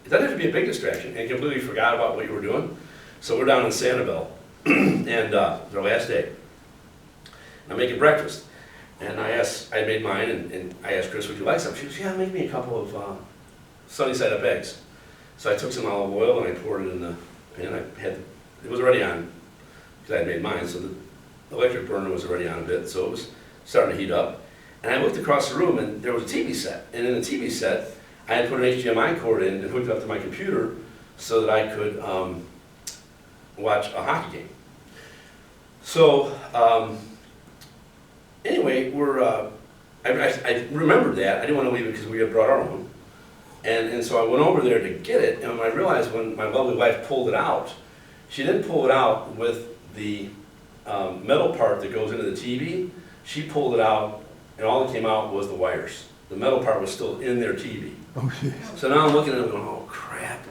It doesn't have to be a big distraction, and completely forgot about what you were doing. So we're down in Sanibel, and it's our last day. I'm making breakfast, and I made mine, and I asked Chris, would you like some? She goes, yeah, make me a couple of sunny side up eggs. So I took some olive oil and I poured it in the pan. It was already on, because I had made mine, so the electric burner was already on a bit, so it was starting to heat up. And I looked across the room, and there was a TV set. And in the TV set, I had put an HDMI cord in and hooked it up to my computer so that I could watch a hockey game. So anyway, I remembered that. I didn't want to leave it because we had brought our own. And so I went over there to get it, and I realized when my lovely wife pulled it out, she didn't pull it out with the metal part that goes into the TV. She pulled it out, and all that came out was the wires. The metal part was still in their TV. Oh, yes. So now I'm looking at it going, oh crap,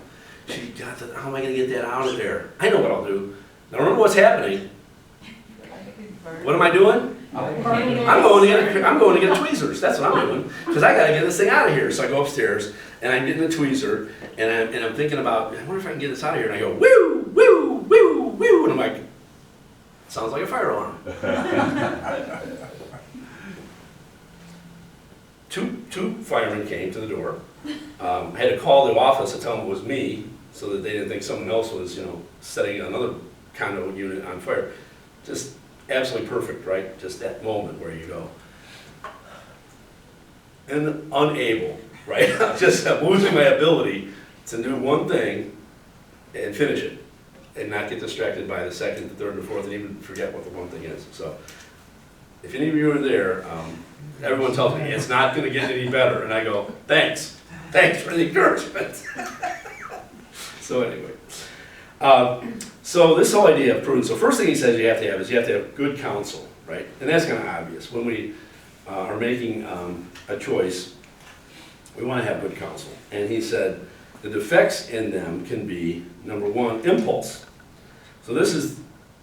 she got that, how am I going to get that out of there? I know what I'll do. Now remember what's happening. What am I doing? I'm going to get tweezers. That's what I'm doing, because I got to get this thing out of here. So I go upstairs and I'm getting a tweezer, and I'm thinking about, I wonder if I can get this out of here. And I go, woo, woo, woo, woo, and I'm like, sounds like a fire alarm. Two firemen came to the door. I had to call the office to tell them it was me, so that they didn't think someone else was, setting another condo unit on fire. Just absolutely perfect, right? Just that moment where you go, and unable, right? Just losing my ability to do one thing and finish it, and not get distracted by the second, the third, and the fourth, and even forget what the one thing is. So, if any of you are there, everyone tells me it's not going to get any better, and I go, thanks for the encouragement. So anyway, so this whole idea of prudence. So first thing he says you have to have good counsel, right? And that's kind of obvious. When we are making a choice, we want to have good counsel. And he said the defects in them can be, number one, impulse. So this is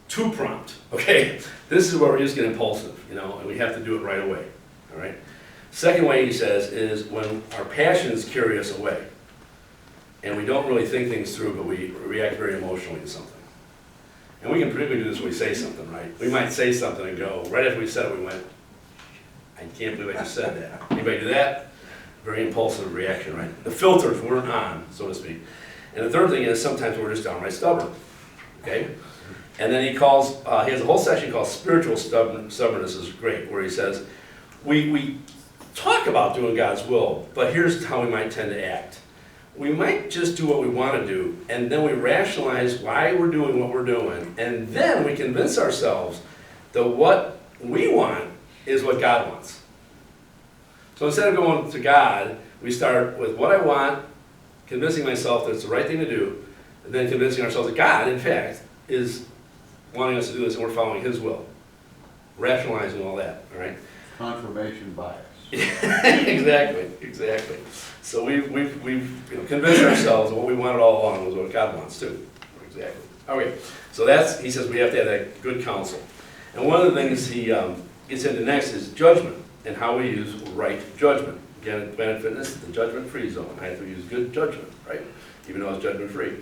too prompt, okay? This is where we just get impulsive, and we have to do it right away, all right? Second way he says is when our passions carry us away, and we don't really think things through, but we react very emotionally to something. And we can particularly do this when we say something, right? We might say something and go, right after we said it, we went, I can't believe I just said that. Anybody do that? Very impulsive reaction, right? The filters weren't on, so to speak. And the third thing is sometimes we're just downright stubborn, okay? And then he has a whole section called spiritual stubbornness is great, where he says, we talk about doing God's will, but here's how we might tend to act. We might just do what we want to do, and then we rationalize why we're doing what we're doing, and then we convince ourselves that what we want is what God wants. So instead of going to God, we start with what I want, convincing myself that it's the right thing to do, and then convincing ourselves that God, in fact, is wanting us to do this, and we're following His will. Rationalizing all that, all right? Confirmation bias. Exactly. So we've convinced ourselves that what we wanted all along was what God wants too. Exactly. Okay. So he says we have to have that good counsel. And one of the things he gets into next is judgment and how we use right judgment. Again, at Planet Fitness, the judgment-free zone. I have to use good judgment, right? Even though it's judgment-free.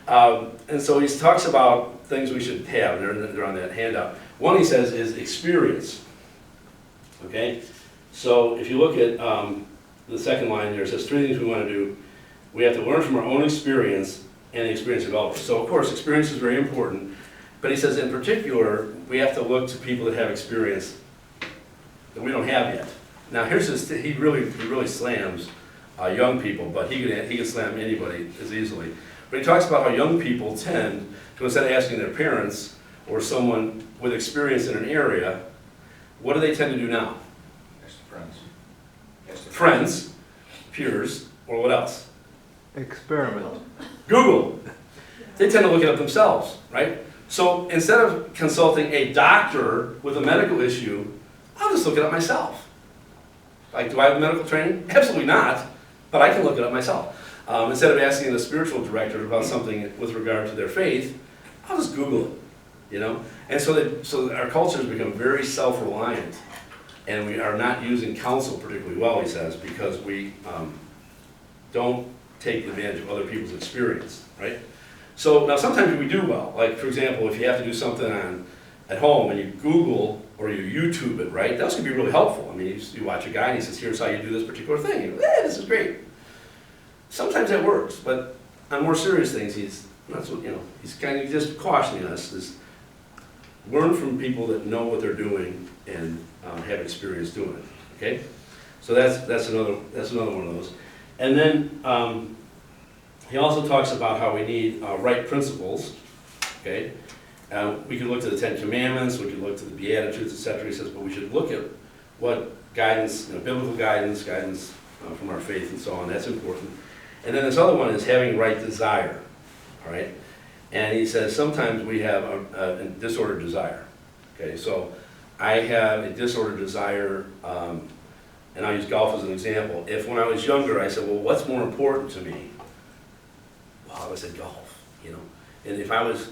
And so he talks about things we should have. They're on that handout. One he says is experience. Okay. So if you look at the second line there, it says 3 things we want to do. We have to learn from our own experience and the experience of others. So of course, experience is very important. But he says in particular, we have to look to people that have experience that we don't have yet. Now here's he really slams young people, but he can slam anybody as easily. But he talks about how young people tend to, instead of asking their parents or someone with experience in an area, what do they tend to do now? Friends, peers, or what else? Experiment. Google. They tend to look it up themselves, right? So instead of consulting a doctor with a medical issue, I'll just look it up myself. Like, do I have medical training? Absolutely not, but I can look it up myself. Instead of asking the spiritual director about something with regard to their faith, I'll just Google it, And so our culture has become very self-reliant. And we are not using counsel particularly well, he says, because we don't take advantage of other people's experience, right? So now sometimes we do well. Like, for example, if you have to do something at home and you Google or you YouTube it, right? That's gonna be really helpful. I mean, you watch a guy and he says, here's how you do this particular thing. You go, this is great. Sometimes that works, but on more serious things, he's kind of just cautioning us is learn from people that know what they're doing and have experience doing it. Okay, so that's another one of those. And then he also talks about how we need right principles. Okay, we can look to the Ten Commandments, we can look to the Beatitudes, etc. He says, but we should look at what guidance, biblical guidance from our faith and so on. That's important. And then this other one is having right desire. All right, and he says sometimes we have a disordered desire. Okay, so I have a disordered desire, and I'll use golf as an example. If when I was younger I said, well, what's more important to me? Well, I would say golf, And if I was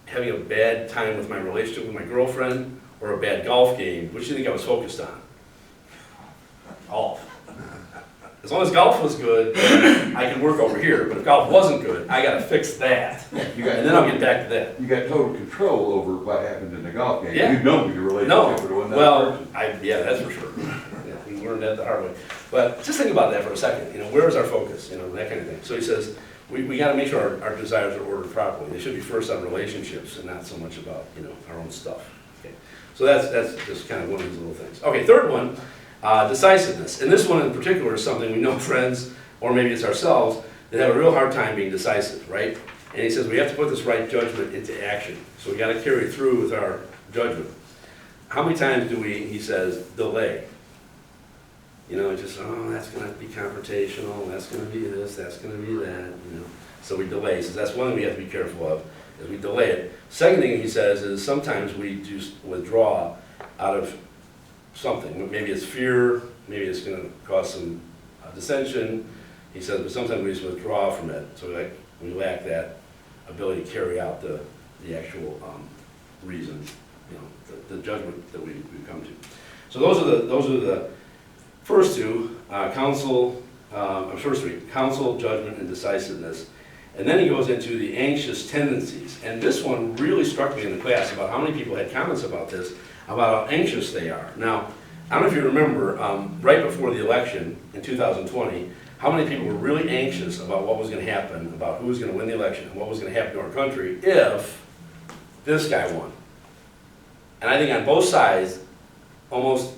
having a bad time with my relationship with my girlfriend or a bad golf game, which do you think I was focused on? Golf. As long as golf was good, I can work over here. But if golf wasn't good, I got to fix that, and then I'll get back to that. You got total control over what happened in the golf game. Yeah. You know your relationship with one Well, person. yeah, that's for sure. Yeah, we learned that the hard way. But just think about that for a second. Where is our focus? That kind of thing. So he says we got to make sure our desires are ordered properly. They should be first on relationships and not so much about our own stuff. Okay. So that's just kind of one of these little things. Okay, third one. Decisiveness. And this one in particular is something we know friends, or maybe it's ourselves, that have a real hard time being decisive, right? And he says we have to put this right judgment into action. So we got to carry through with our judgment. How many times do we, he says, delay? Just, that's going to be confrontational, that's going to be this, that's going to be that, So we delay. He says that's one thing we have to be careful of, is we delay it. Second thing he says is sometimes we just withdraw out of something. Maybe it's fear, maybe it's going to cause some dissension. He says, but sometimes we just withdraw from it. So we lack that ability to carry out the actual reason, the judgment that we come to. So those are the first two, counsel, judgment, and decisiveness. And then he goes into the anxious tendencies. And this one really struck me in the class about how many people had comments about this, about how anxious they are. Now, I don't know if you remember, right before the election in 2020, how many people were really anxious about what was going to happen, about who was going to win the election, and what was going to happen to our country if this guy won. And I think on both sides, almost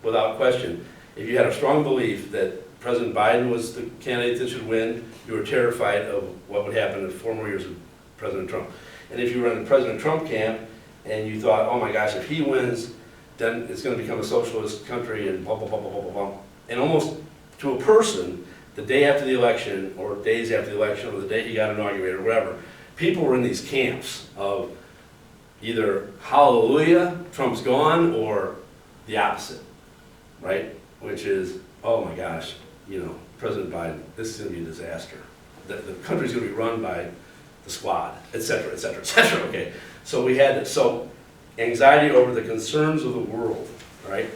without question, if you had a strong belief that President Biden was the candidate that should win, you were terrified of what would happen in 4 more years of President Trump. And if you were in the President Trump camp, and you thought, oh my gosh, if he wins, then it's going to become a socialist country and blah, blah, blah, blah, blah, blah, blah. And almost to a person, the day after the election, or days after the election, or the day he got inaugurated, or whatever, people were in these camps of either hallelujah, Trump's gone, or the opposite, right? Which is, oh my gosh, President Biden, this is going to be a disaster. The country's going to be run by the squad, et cetera, et cetera, et cetera, okay? So we had anxiety over the concerns of the world, right?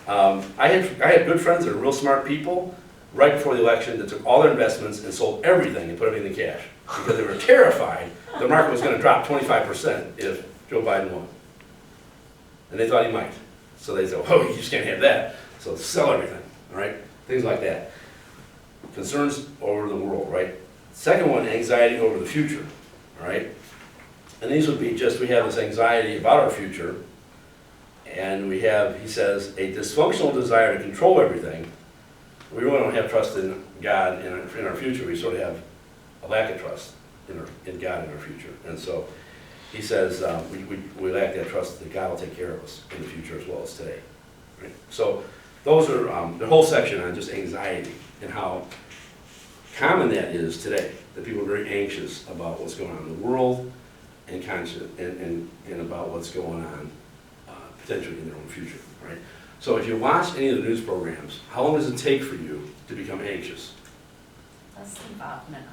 I had good friends that are real smart people right before the election that took all their investments and sold everything and put everything in cash because they were terrified the market was going to drop 25% if Joe Biden won. And they thought he might. So they said, oh, you just can't have that. So sell everything, all right? Things like that. Concerns over the world, right? Second one, anxiety over the future, all right? And these would be just, we have this anxiety about our future, and we have, he says, a dysfunctional desire to control everything. We really don't have trust in God in our future. We sort of have a lack of trust in God in our future. And so he says we lack that trust that God will take care of us in the future as well as today. Right? So those are the whole section on just anxiety and how common that is today, that people are very anxious about what's going on in the world and and about what's going on potentially in their own future, right? So if you watch any of the news programs, how long does it take for you to become anxious? Less than 5 minutes.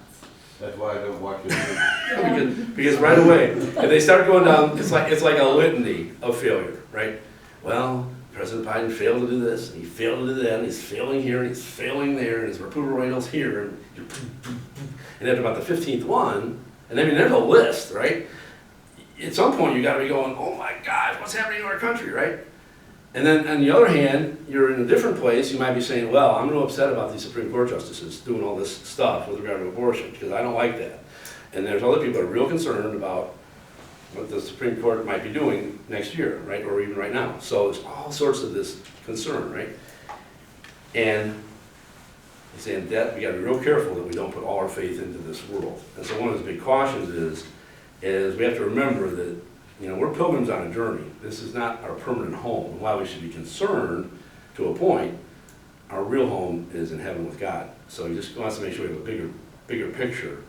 That's why I don't watch it. because right away, if they start going down, it's like a litany of failure, right? Well, President Biden failed to do this, and he failed to do that, and he's failing here, and he's failing there, and his approval rating's here, and after about the 15th one, and I mean, there's a list, right? At some point, you gotta be going, oh my gosh, what's happening to our country, right? And then, on the other hand, you're in a different place, you might be saying, well, I'm real upset about these Supreme Court justices doing all this stuff with regard to abortion, because I don't like that. And there's other people that are real concerned about what the Supreme Court might be doing next year, right, or even right now. So there's all sorts of this concern, right? And he's saying that we gotta be real careful that we don't put all our faith into this world. And so one of his big cautions is we have to remember that, you know, we're pilgrims on a journey. This is not our permanent home. And while we should be concerned to a point, our real home is in heaven with God. So he just wants to make sure we have a bigger picture,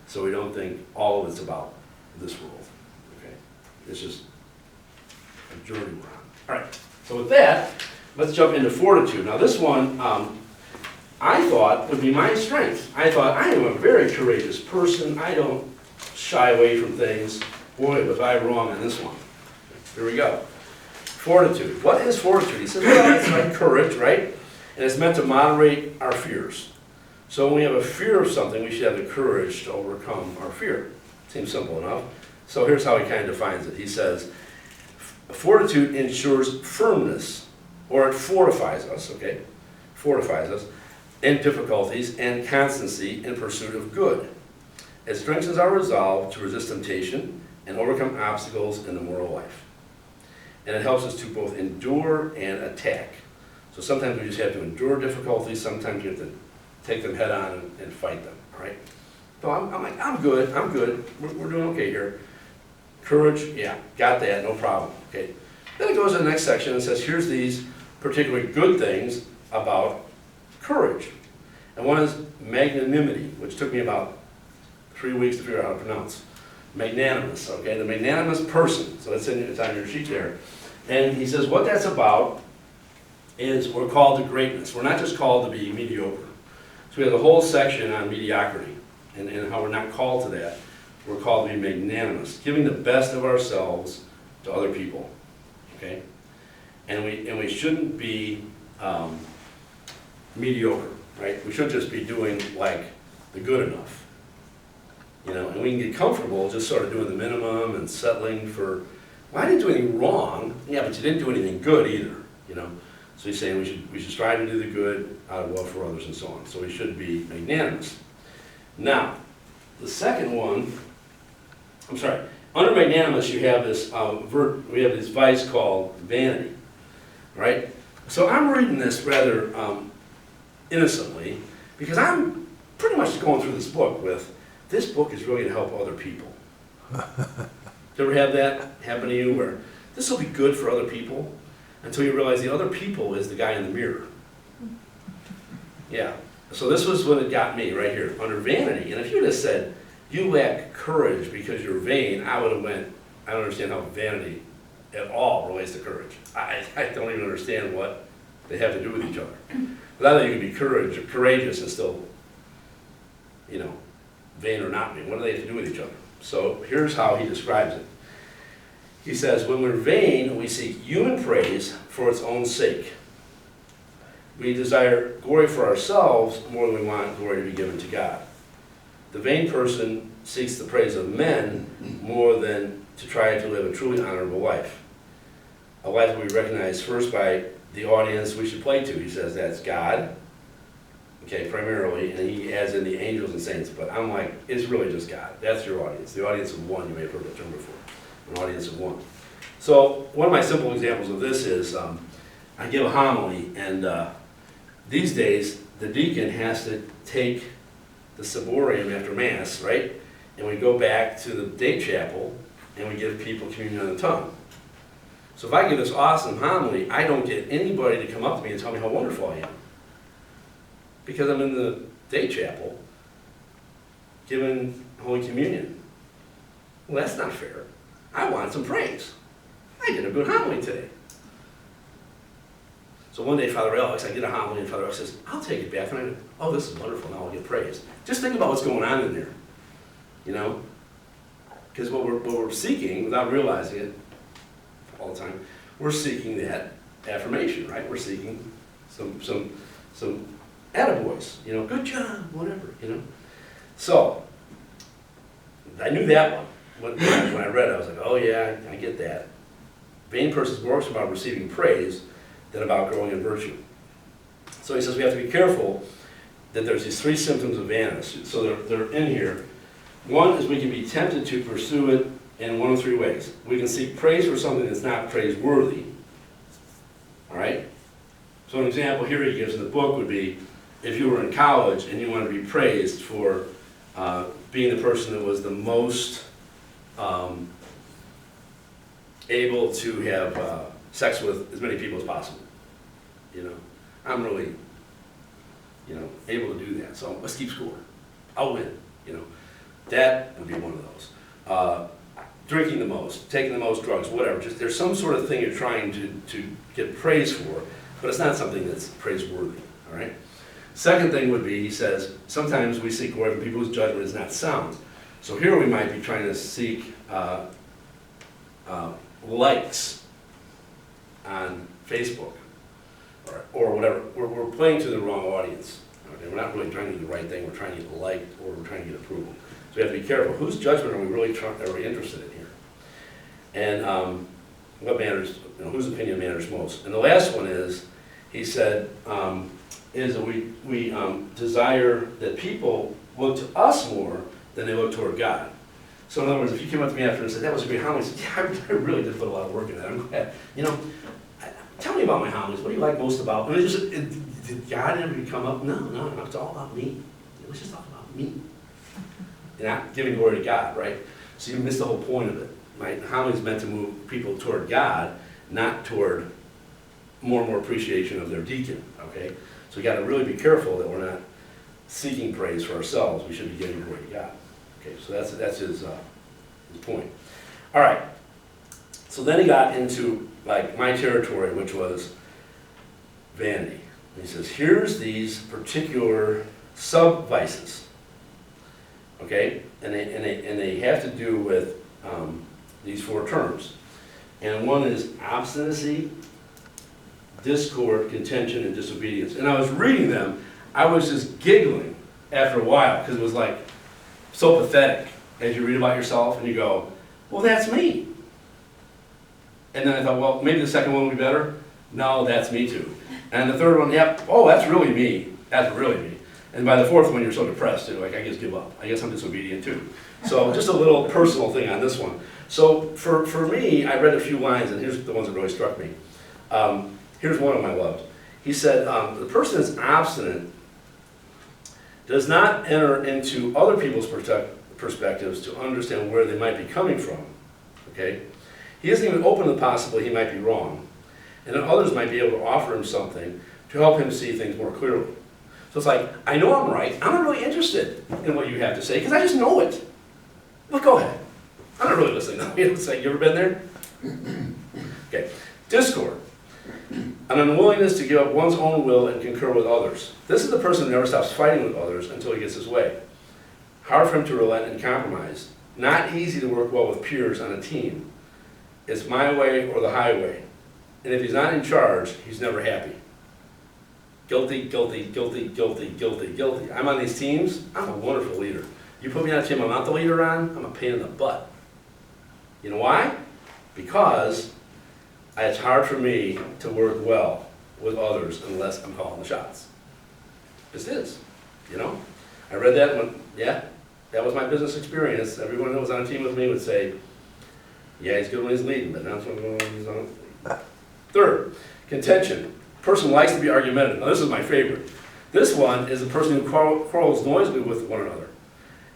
so we don't think all of it's about this world. Okay, it's just a journey we're on. All right. So with that, let's jump into fortitude. Now this one, I thought would be my strength. I thought I am a very courageous person. I don't shy away from things. Boy, was I wrong on this one. Here we go. Fortitude. What is fortitude? He says, well, it's like courage, right? And it's meant to moderate our fears. So when we have a fear of something, we should have the courage to overcome our fear. Seems simple enough. So here's how he kind of defines it. He says, fortitude ensures firmness, or it fortifies us, okay? Fortifies us in difficulties and constancy in pursuit of good. It strengthens our resolve to resist temptation and overcome obstacles in the moral life. And it helps us to both endure and attack. So sometimes we just have to endure difficulties, sometimes you have to take them head on and fight them, all right? So I'm like, I'm good, we're doing okay here. Courage, yeah, got that, no problem, okay? Then it goes to the next section and says, here's these particularly good things about courage. And one is magnanimity, which took me about 3 weeks to figure out how to pronounce. Magnanimous, okay, the magnanimous person. So it's on your sheet there. And he says what that's about is we're called to greatness. We're not just called to be mediocre. So we have the whole section on mediocrity and how we're not called to that. We're called to be magnanimous, giving the best of ourselves to other people, okay? And we shouldn't be mediocre, right? We should just be doing like the good enough. You know, and we can get comfortable just sort of doing the minimum and settling for, well, I didn't do anything wrong. Yeah, but you didn't do anything good either, you know. So he's saying we should strive to do the good out of love for others and so on. So we should be magnanimous. Now, the second one, I'm sorry, under magnanimous you have this, we have this vice called vanity, right? So I'm reading this rather innocently because I'm pretty much going through this book with, this book is really to help other people. Do you ever have that happen to you where this will be good for other people until you realize the other people is the guy in the mirror? Yeah. So this was when it got me right here, under vanity. And if you just said, you lack courage because you're vain, I would have went, I don't understand how vanity at all relates to courage. I don't even understand what they have to do with each other. But I think you can be courageous and still, you know, vain or not vain. What do they have to do with each other? So here's how he describes it. He says, when we're vain, we seek human praise for its own sake. We desire glory for ourselves more than we want glory to be given to God. The vain person seeks the praise of men more than to try to live a truly honorable life. A life that we recognize first by the audience we should play to. He says that's God, okay, primarily, and he adds in the angels and saints, but I'm like, it's really just God. That's your audience. The audience of one, you may have heard that term before, an audience of one. So one of my simple examples of this is, I give a homily, and these days, the deacon has to take the ciborium after Mass, right? And we go back to the day chapel, and we give people communion on the tongue. So if I give this awesome homily, I don't get anybody to come up to me and tell me how wonderful I am. Because I'm in the day chapel giving Holy Communion. Well, that's not fair. I want some praise. I did a good homily today. So one day, Father Alex, I get a homily, and Father Alex says, I'll take it back. And I go, oh, this is wonderful, now I'll get praise. Just think about what's going on in there, you know? Because what we're seeking, without realizing it all the time, we're seeking that affirmation, right? We're seeking some attaboys, you know, good job, whatever, you know? So, I knew that one. When I read it, I was like, oh yeah, I get that. Vain persons more about receiving praise than about growing in virtue. So he says we have to be careful that there's these three symptoms of vanity. So they're in here. One is we can be tempted to pursue it in one of three ways. We can seek praise for something that's not praiseworthy. All right? So an example here he gives in the book would be if you were in college and you wanted to be praised for being the person that was the most able to have sex with as many people as possible. You know, I'm really, you know, able to do that. So let's keep score. I'll win. You know, that would be one of those. Drinking the most, taking the most drugs, whatever. Just there's some sort of thing you're trying to get praise for, but it's not something that's praiseworthy. All right. Second thing would be, he says, sometimes we seek glory from people whose judgment is not sound. So here we might be trying to seek likes on Facebook or whatever. We're playing to the wrong audience. Okay? We're not really trying to do the right thing. We're trying to get liked or we're trying to get approval. So we have to be careful. Whose judgment are we really interested in here? And what matters, you know, whose opinion matters most? And the last one is, he said, is that we desire that people look to us more than they look toward God. So in other words, if you came up to me after and said, that was a great homily, I said, yeah, I really did put a lot of work in that. I'm glad. You know, tell me about my homilies. What do you like most about them? Did God ever come up? No, it's all about me. It was just all about me. And not giving glory to God, right? So you missed the whole point of it. My homily is meant to move people toward God, not toward more and more appreciation of their deacon, okay? So we got to really be careful that we're not seeking praise for ourselves. We should be giving glory to God. Okay, so that's his point. All right. So then he got into like my territory, which was vanity. And he says, here's these particular sub-vices. Okay, and they have to do with these four terms. And one is obstinacy, discord, contention, and disobedience. And I was reading them, I was just giggling after a while, because it was like so pathetic as you read about yourself and you go, well, that's me. And then I thought, well, maybe the second one will be better. No, that's me too. And the third one, yep, oh, that's really me. That's really me. And by the fourth one, you're so depressed, too, like, I just give up. I guess I'm disobedient too. So just a little personal thing on this one. So for me, I read a few lines, and here's the ones that really struck me. Here's one of them I loved. He said, the person that's obstinate does not enter into other people's perspectives to understand where they might be coming from. Okay? He isn't even open to the possibility he might be wrong. And then others might be able to offer him something to help him see things more clearly. So it's like, I know I'm right. I'm not really interested in what you have to say because I just know it. But go ahead. I'm not really listening now. It's like, you ever been there? Okay. Discord. An unwillingness to give up one's own will and concur with others. This is the person who never stops fighting with others until he gets his way. Hard for him to relent and compromise. Not easy to work well with peers on a team. It's my way or the highway. And if he's not in charge, he's never happy. Guilty, guilty, guilty, guilty, guilty, guilty. I'm on these teams, I'm a wonderful leader. You put me on a team I'm not the leader on, I'm a pain in the butt. You know why? Because it's hard for me to work well with others unless I'm calling the shots. This is, you know? I read that and went, yeah, that was my business experience. Everyone that was on a team with me would say, yeah, he's good when he's leading, but not when he's on. Third, contention. Person likes to be argumentative. Now this is my favorite. This one is a person who quarrels noisily with one another.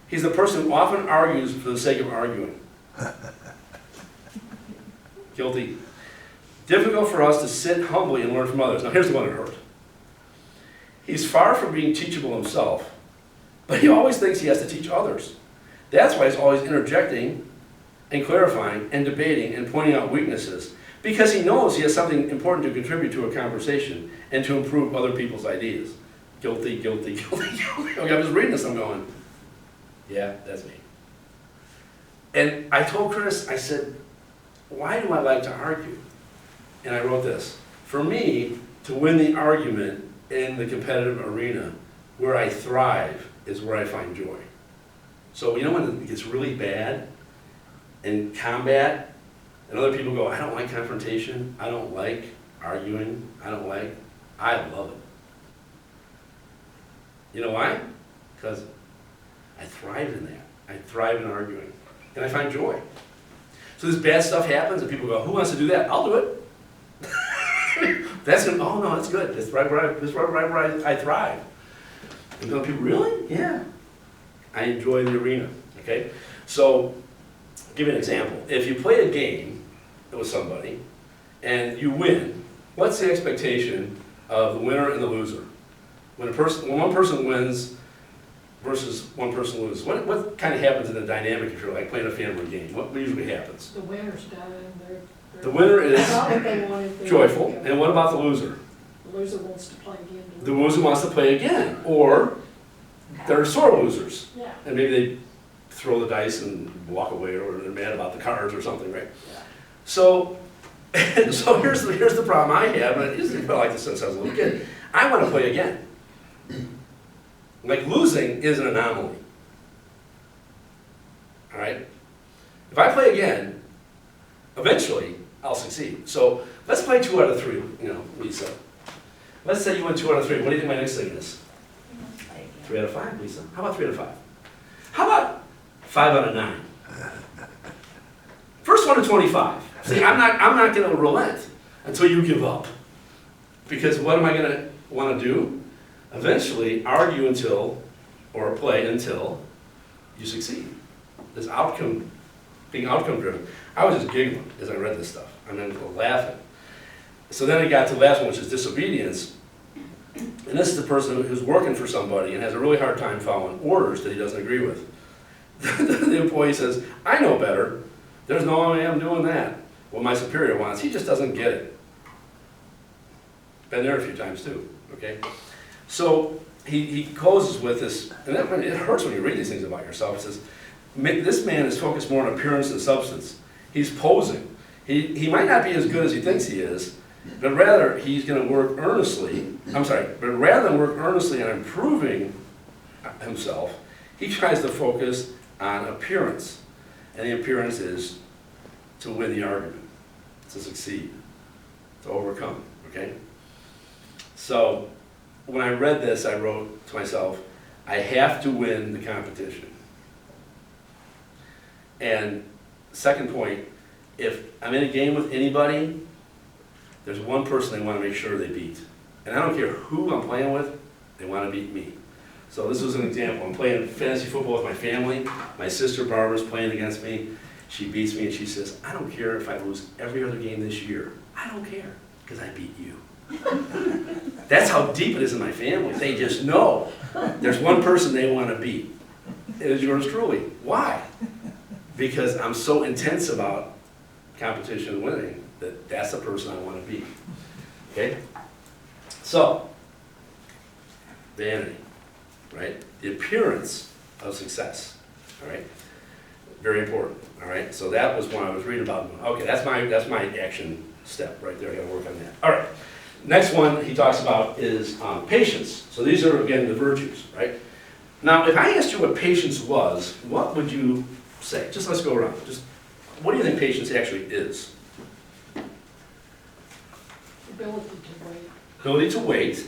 He's the person who often argues for the sake of arguing. Guilty. Difficult for us to sit humbly and learn from others. Now here's the one that hurt. He's far from being teachable himself, but he always thinks he has to teach others. That's why he's always interjecting and clarifying and debating and pointing out weaknesses, because he knows he has something important to contribute to a conversation and to improve other people's ideas. Guilty, guilty, guilty, guilty. Okay, I'm just reading this, I'm going, yeah, that's me. And I told Chris, I said, why do I like to argue? And I wrote this. For me, to win the argument in the competitive arena, where I thrive is where I find joy. So you know when it gets really bad in combat, and other people go, I don't like confrontation, I don't like arguing, I love it. You know why? Because I thrive in that. I thrive in arguing. And I find joy. So this bad stuff happens and people go, who wants to do that? I'll do it. That's good. Oh no, that's good. That's right where I thrive. And you know, people, really? Yeah. I enjoy the arena. Okay? So, I'll give you an example. If you play a game with somebody and you win, what's the expectation of the winner and the loser? When one person wins versus one person loses, what kind of happens in the dynamic if you're like playing a family game? What usually happens? The winner's done, they're. The winner is Not what they wanted. They joyful, wanted to and what about the loser? go. The loser wants to play again. The loser wants to play again, or they're sore losers, Yeah. and maybe they throw the dice and walk away, or they're mad about the cards or something, right? Yeah. So, so here's the problem I have, and I used to feel like this since I was a little kid. I want to play again. Like losing is an anomaly. All right? If I play again, eventually I'll succeed. So let's play 2 out of 3, Lisa. Let's say you win 2 out of 3. What do you think my next thing is? 3 out of 5, Lisa. How about 3 out of 5? How about 5 out of 9? First one to 25. See, I'm not going to relent until you give up. Because what am I going to want to do? Eventually argue until, or play until you succeed. This outcome, being outcome driven. I was just giggling as I read this stuff. I mean, laughing. So then I got to the last one, which is disobedience. And this is the person who's working for somebody and has a really hard time following orders that he doesn't agree with. The employee says, I know better. There's no way I'm doing that. What my superior wants, he just doesn't get it. Been there a few times too, okay? So he closes with this, and it hurts when you read these things about yourself. It says, this man is focused more on appearance than substance. He's posing. He might not be as good as he thinks he is, but rather he's going to work earnestly. But rather than work earnestly on improving himself, he tries to focus on appearance. And the appearance is to win the argument, to succeed, to overcome, okay? So when I read this, I wrote to myself, I have to win the competition. And second point, if I'm in a game with anybody, there's one person they want to make sure they beat. And I don't care who I'm playing with, they want to beat me. So this was an example. I'm playing fantasy football with my family. My sister Barbara's playing against me. She beats me and she says, I don't care if I lose every other game this year. I don't care, because I beat you. That's how deep it is in my family. They just know there's one person they want to beat. It is yours truly. Why? Because I'm so intense about competition and winning that that's the person I want to beat. Okay? So, vanity, right? The appearance of success, all right? Very important, all right? So that was one I was reading about. Okay, that's my action step right there. I gotta work on that. All right. Next one he talks about is patience. So these are, again, the virtues, right? Now, if I asked you what patience was, what would you say? Just let's go around. Just, what do you think patience actually is? Ability to wait. Ability to wait.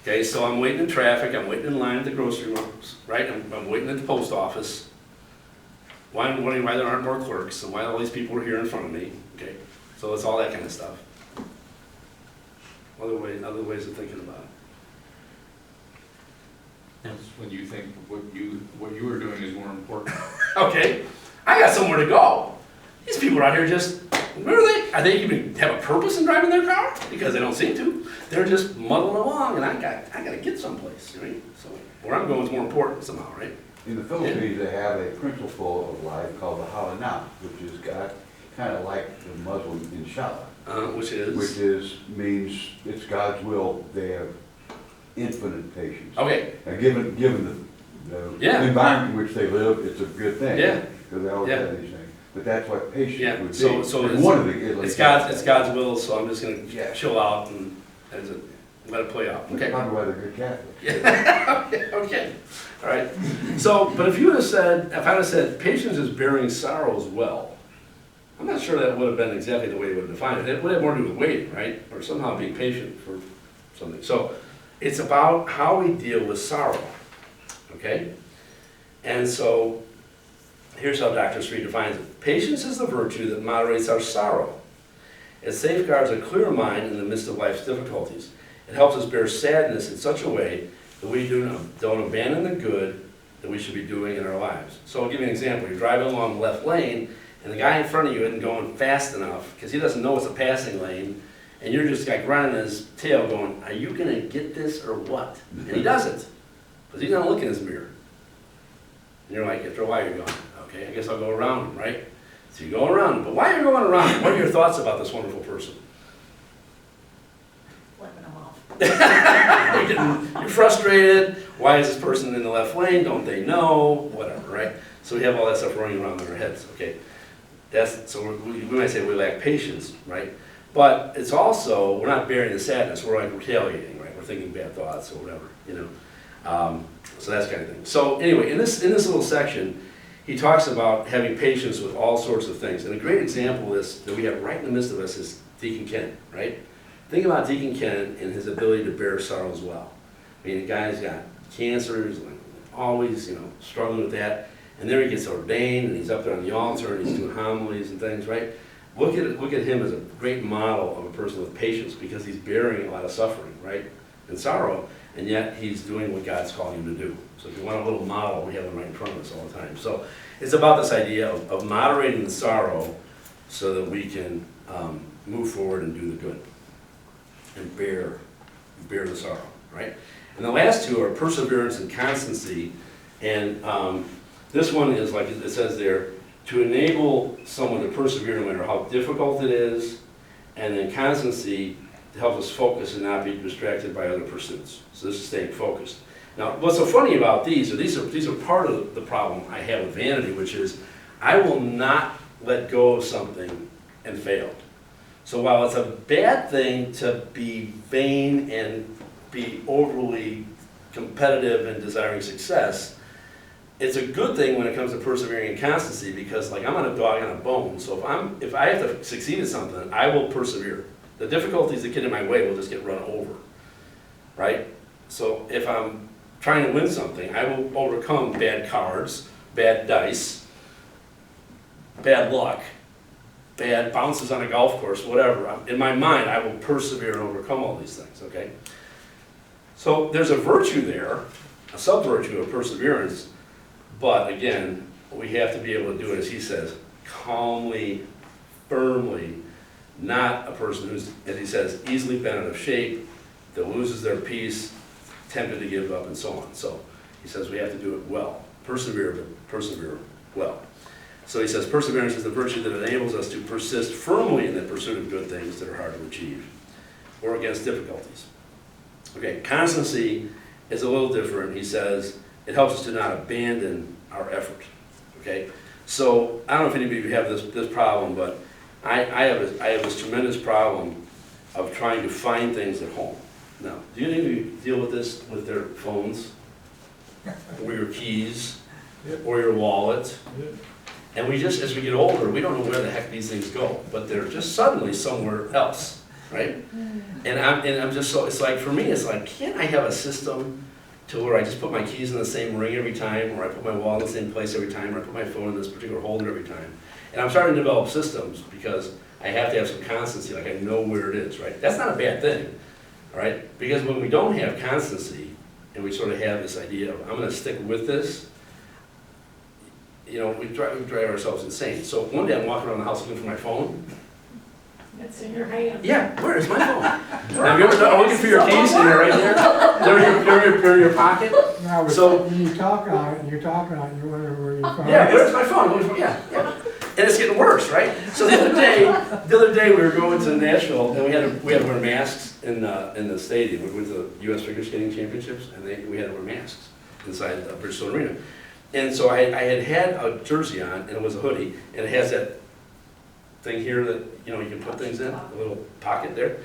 Okay, so I'm waiting in traffic, I'm waiting in line at the grocery stores, right? I'm waiting at the post office. I'm wondering why there aren't more clerks and why all these people are here in front of me. Okay, so it's all that kind of stuff. Other ways of thinking about it. That's when you think what you are doing is more important. Okay, I got somewhere to go. These people are out here just, where are they? Are they even have a purpose in driving their car? Because they don't seem to. They're just muddling along, and I got to get someplace, right? So where I'm going is more important somehow, right? In the Philippines, they have a principle of life called the halana, which is kind of like the Muslim inshallah. Which means it's God's will. They have infinite patience. Okay. And given the Yeah. environment in which they live, it's a good thing. Yeah. Because they always Yeah. have these things. But that's what Yeah, patience would be. so It's it's- one of the, It's God's will, so I'm just gonna Yeah. chill out and let it play out, okay? Probably why they're good Catholics. Okay, all right. So, but if I'd have said, patience is bearing sorrow as well, I'm not sure that would have been exactly the way it would have defined it. It would have more to do with waiting, right? Or somehow being patient for something. So, it's about how we deal with sorrow, okay? And so, here's how Dr. Street defines it. Patience is the virtue that moderates our sorrow. It safeguards a clear mind in the midst of life's difficulties. It helps us bear sadness in such a way that we don't abandon the good that we should be doing in our lives. So I'll give you an example. You're driving along the left lane, and the guy in front of you isn't going fast enough because he doesn't know it's a passing lane, and you're just like running his tail going, are you going to get this or what? And he doesn't, because he's not looking in his mirror. And you're like, after a while, you're going, okay, I guess I'll go around him, right? So you go around him. But while you're going around him, what are your thoughts about this wonderful person? Flipping them off. You're frustrated. Why is this person in the left lane? Don't they know? Whatever, right? So we have all that stuff running around in our heads, okay? So we might say we lack patience, right? But it's also, we're not bearing the sadness. We're like retaliating, right? We're thinking bad thoughts or whatever, you know? So that's kind of thing. So anyway, in this little section, he talks about having patience with all sorts of things. And a great example of this that we have right in the midst of us is Deacon Ken, right? Think about Deacon Ken and his ability to bear sorrow as well. I mean, the guy's got cancer, he's like always, you know, struggling with that. And there he gets ordained, and he's up there on the altar, and he's doing homilies and things, right? Look at him as a great model of a person with patience, because he's bearing a lot of suffering, right? And sorrow, and yet he's doing what God's calling him to do. So if you want a little model, we have him right in front of us all the time. So it's about this idea of moderating the sorrow so that we can move forward and do the good and bear the sorrow, right? And the last two are perseverance and constancy. And this one is, like it says there, to enable someone to persevere no matter how difficult it is, and then constancy to help us focus and not be distracted by other pursuits. So this is staying focused. Now, what's so funny about these are part of the problem I have with vanity, which is I will not let go of something and fail. So while it's a bad thing to be vain and be overly competitive and desiring success, it's a good thing when it comes to persevering and constancy, because like I'm on a dog on a bone. So if I have to succeed at something, I will persevere. The difficulties that get in my way will just get run over, right? So if I'm trying to win something, I will overcome bad cards, bad dice, bad luck, bad bounces on a golf course, whatever. In my mind, I will persevere and overcome all these things, okay? So there's a virtue there, a sub-virtue of perseverance, but again, we have to be able to do it, as he says, calmly, firmly, not a person who's, as he says, easily bent out of shape, that loses their peace, tempted to give up, and so on. So he says we have to do it well. Persevere, but persevere well. So he says perseverance is the virtue that enables us to persist firmly in the pursuit of good things that are hard to achieve, or against difficulties. Okay, constancy is a little different. He says it helps us to not abandon our effort. Okay, so I don't know if any of you have this problem, but I have this tremendous problem of trying to find things at home. Now, do any of you deal with this with their phones, or your keys, or your wallet? And we just, as we get older, we don't know where the heck these things go, but they're just suddenly somewhere else, right? And I'm just so, it's like, for me, it's like, can't I have a system to where I just put my keys in the same ring every time, or I put my wallet in the same place every time, or I put my phone in this particular holder every time? And I'm starting to develop systems because I have to have some constancy, like I know where it is, right? That's not a bad thing, all right? Because when we don't have constancy, and we sort of have this idea of, I'm gonna stick with this, you know, we drive ourselves insane. So one day I'm walking around the house looking for my phone. It's in your hand. Yeah, where is my phone? Now, have you ever done looking for your keys and they're right there? They're in your pocket? Now, So- when you talk on it, you wonder where your phone Yeah, is. where's my phone? Yeah. And it's getting worse, right? So the other day we were going to Nashville, and we had to wear masks in the stadium. We went to the U.S. Figure Skating Championships, and we had to wear masks inside Bridgestone Arena. And so I had a jersey on, and it was a hoodie, and it has that thing here that, you can put things in, a little pocket there.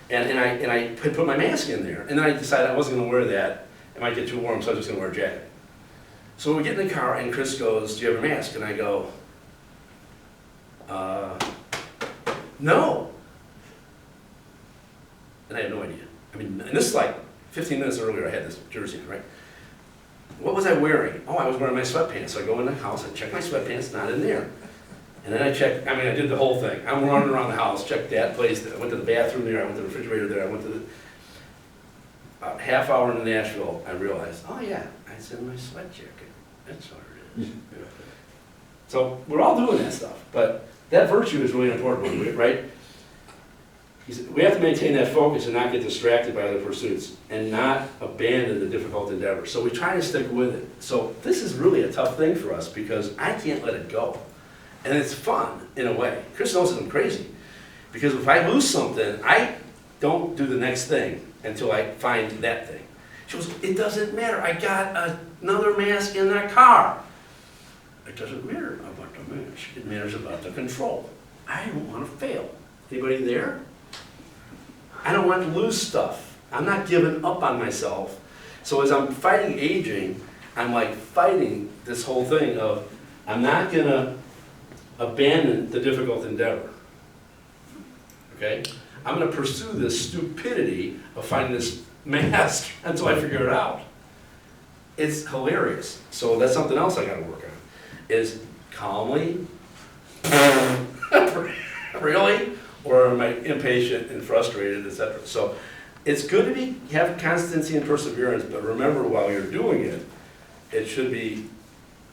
And I put my mask in there, and then I decided I wasn't gonna wear that. It might get too warm, so I was just gonna wear a jacket. So we get in the car, and Chris goes, "Do you have a mask?" And I go, no. And I had no idea. I mean, and this is like 15 minutes earlier I had this jersey, right? What was I wearing? Oh, I was wearing my sweatpants. So I go in the house, I check my sweatpants, not in there. And then I did the whole thing. I'm running around the house, checked that place, I went to the bathroom there, I went to the refrigerator there, I went to the, about half hour into Nashville, I realized, oh yeah, it's in my sweat jacket. That's what it is. So we're all doing that stuff, but that virtue is really important, right? We have to maintain that focus and not get distracted by other pursuits and not abandon the difficult endeavor. So we try to stick with it. So this is really a tough thing for us because I can't let it go. And it's fun in a way. Chris knows that I'm crazy because if I lose something, I don't do the next thing until I find that thing. She goes, "It doesn't matter. I got another mask in that car." It doesn't matter about the mask. It matters about the control. I don't want to fail. Anybody there? I don't want to lose stuff. I'm not giving up on myself. So as I'm fighting aging, I'm like fighting this whole thing of I'm not going to abandon the difficult endeavor. Okay? I'm going to pursue this stupidity of finding this mask until I figure it out. It's hilarious. So that's something else I got to work on. Is calmly, really? Or am I impatient and frustrated, etc.? So it's good to have constancy and perseverance, but remember while you're doing it, it should be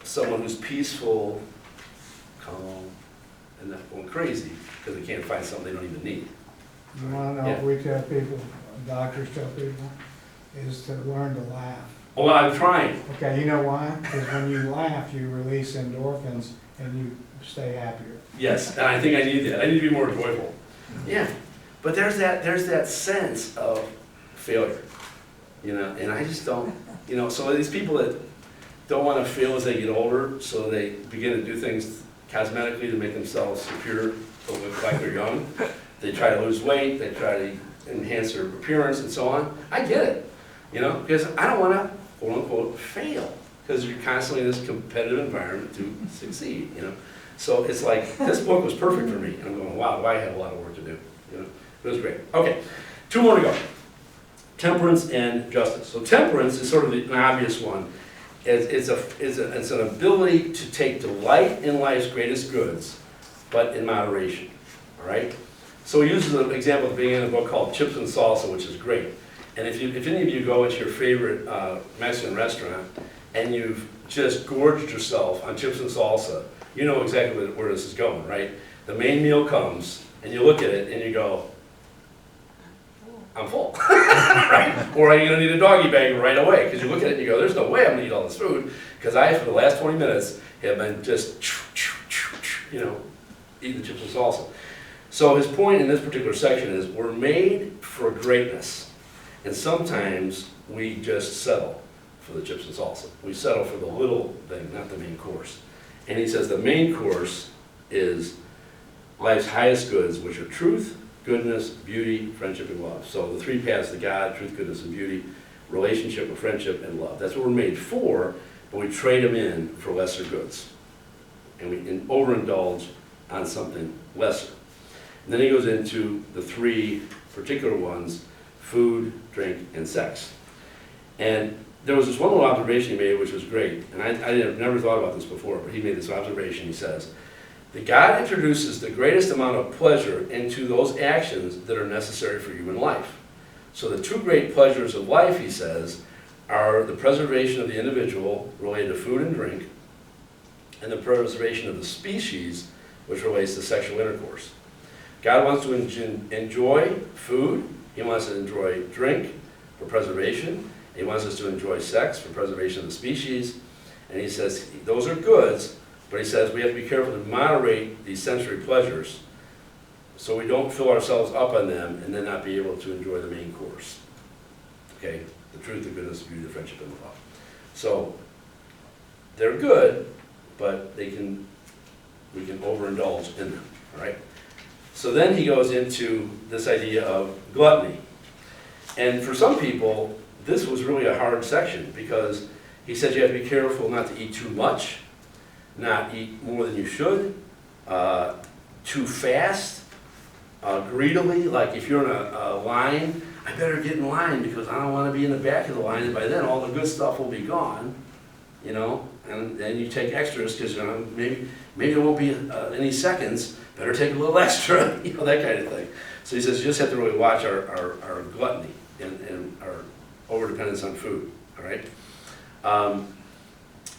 someone who's peaceful, calm, and not going crazy because they can't find something they don't even need. You wanna know what we tell people, doctors tell people, is to learn to laugh. Well, I'm trying. Okay, you know why? Because when you laugh, you release endorphins and you stay happier. Yes, and I think I need that. I need to be more joyful. Yeah, but there's that sense of failure, and I just don't, so these people that don't want to fail as they get older, so they begin to do things cosmetically to make themselves superior to look like they're young. They try to lose weight, they try to enhance their appearance and so on. I get it, because I don't want to, quote unquote, fail, because you're constantly in this competitive environment to succeed, So it's like, this book was perfect for me. And I'm going, wow, I have a lot of work to do. It was great. Okay, 2 more to go. Temperance and justice. So temperance is sort of an obvious one. It's an ability to take delight in life's greatest goods, but in moderation. All right? So he uses an example at the beginning of the book called Chips and Salsa, which is great. And if any of you go into your favorite Mexican restaurant and you've just gorged yourself on chips and salsa, you know exactly where this is going, right? The main meal comes, and you look at it, and you go, I'm full, right? Or are you going to need a doggy bag right away? Because you look at it and you go, there's no way I'm going to eat all this food, because I, for the last 20 minutes, have been just, eating the chips and salsa. So his point in this particular section is, we're made for greatness, and sometimes we just settle for the chips and salsa. We settle for the little thing, not the main course. And he says the main course is life's highest goods, which are truth, goodness, beauty, friendship, and love. So the 3 paths to God, truth, goodness, and beauty, relationship, and friendship, and love. That's what we're made for, but we trade them in for lesser goods. And we overindulge on something lesser. And then he goes into the 3 particular ones, food, drink, and sex. And there was this one little observation he made which was great, and I never thought about this before, but he made this observation. He says, that God introduces the greatest amount of pleasure into those actions that are necessary for human life. So the 2 great pleasures of life, he says, are the preservation of the individual related to food and drink, and the preservation of the species, which relates to sexual intercourse. God wants to enjoy food, he wants to enjoy drink for preservation, he wants us to enjoy sex for preservation of the species, and he says those are goods, but he says we have to be careful to moderate these sensory pleasures so we don't fill ourselves up on them and then not be able to enjoy the main course. Okay? The truth, the goodness, the beauty, the friendship, and the love. So they're good, but we can overindulge in them, all right? So then he goes into this idea of gluttony. And for some people, this was really a hard section because he said you have to be careful not to eat too much, not eat more than you should, too fast, greedily, like if you're in a line, I better get in line because I don't want to be in the back of the line, and by then all the good stuff will be gone, you know, and then you take extras because maybe there won't be any seconds, better take a little extra, you know, that kind of thing. So he says you just have to really watch our gluttony and our overdependence on food, all right?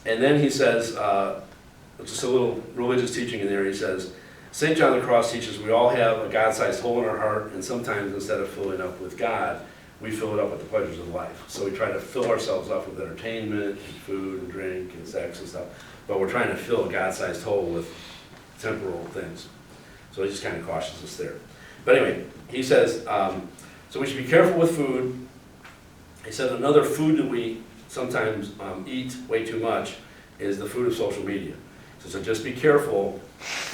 And then he says, just a little religious teaching in there, he says, St. John the Cross teaches we all have a God-sized hole in our heart, and sometimes instead of filling up with God, we fill it up with the pleasures of life. So we try to fill ourselves up with entertainment, and food, and drink, and sex and stuff, but we're trying to fill a God-sized hole with temporal things. So he just kind of cautions us there. But anyway, he says, so we should be careful with food. He said another food that we sometimes eat way too much is the food of social media. So just be careful.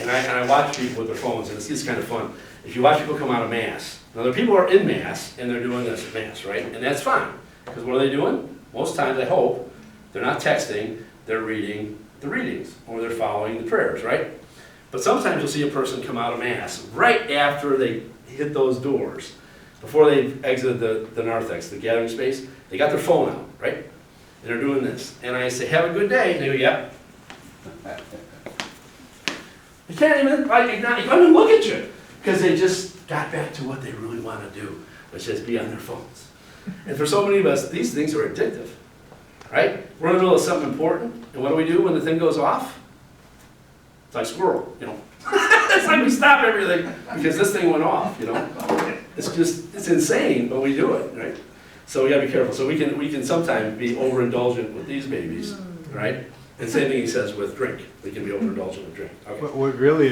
And I watch people with their phones, and it's kind of fun. If you watch people come out of Mass, now there are people who are in Mass, and they're doing this at Mass, right? And that's fine, because what are they doing? Most times, I hope, they're not texting, they're reading the readings, or they're following the prayers, right? But sometimes you'll see a person come out of Mass right after they hit those doors, before they exited the narthex, the gathering space, they got their phone out, right? And they're doing this. And I say, have a good day. And they go, yep. They can't even, look at you, because they just got back to what they really want to do, which is be on their phones. And for so many of us, these things are addictive, right? We're in the middle of something important, and what do we do when the thing goes off? It's like squirrel, you know. It's like we stop everything because this thing went off, you know. It's insane, but we do it, right? So we gotta be careful. So we can sometimes be overindulgent with these babies, right? And same thing he says with drink. We can be overindulgent with drink. Okay. What really